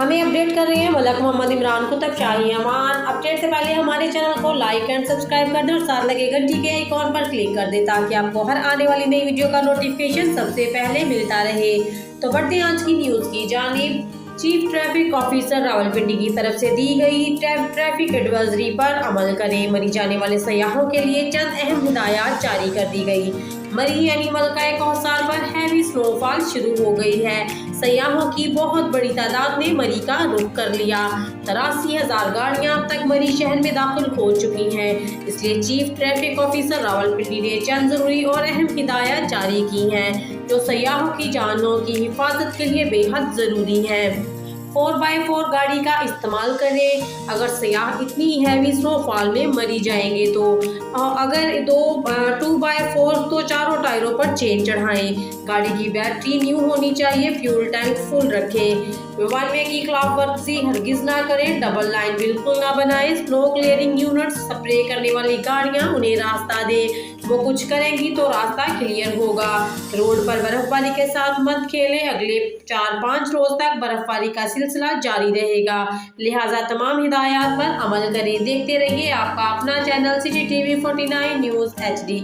हमें अपडेट कर रहे हैं मलक मोहम्मद इमरान कुतुब शाही अमान। अपडेट से पहले हमारे चैनल को लाइक एंड सब्सक्राइब कर दें और साथ लगे घंटी के आइकॉन पर क्लिक कर दें ताकि आपको हर आने वाली नई वीडियो का नोटिफिकेशन सबसे पहले मिलता रहे। तो बढ़ते हैं आज की न्यूज़ की जानिब। चीफ ट्रैफिक ऑफिसर रावलपिंडी की तरफ से दी गई ट्रैफिक एडवाइजरी पर अमल करें। मरी जाने वाले सयाहों के लिए चंद अहम हिदायत जारी कर दी गई। मरी यानी मलका कौसार पर हैवी स्नोफॉल शुरू हो गई है। सयाहों की बहुत बड़ी तादाद ने मरी का रुख कर लिया। 83,000 गाड़ियां अब तक मरी शहर में दाखिल हो चुकी हैं। इसलिए चीफ ट्रैफिक ऑफिसर रावलपिंडी ने चंद जरूरी और अहम हिदायत जारी की हैं जो सयाहों की जानों की हिफाजत के लिए बेहद जरूरी है। 4x4 गाड़ी का इस्तेमाल करें अगर सयाह इतनी हैवी स्नोफॉल में मरी जाएंगे तो। अगर 2x4 तो चारों टायरों पर चेन चढ़ाएं। गाड़ी की बैटरी न्यू होनी चाहिए। फ्यूल टैंक फुल रखें। वन वे की खिलाफ वर्जी हरगिज ना करें। डबल लाइन बिल्कुल ना बनाएं। स्नो क्लियरिंग यूनिट स्प्रे करने वाली गाड़ियां उन्हें रास्ता दें। वो कुछ करेंगी तो रास्ता क्लियर होगा। रोड पर बर्फबारी के साथ मत खेलें। अगले 4-5 रोज तक बर्फबारी का सिलसिला जारी रहेगा, लिहाजा तमाम हिदायत पर अमल करें। देखते रहिए आपका अपना चैनल CCTV 49 न्यूज़ HD।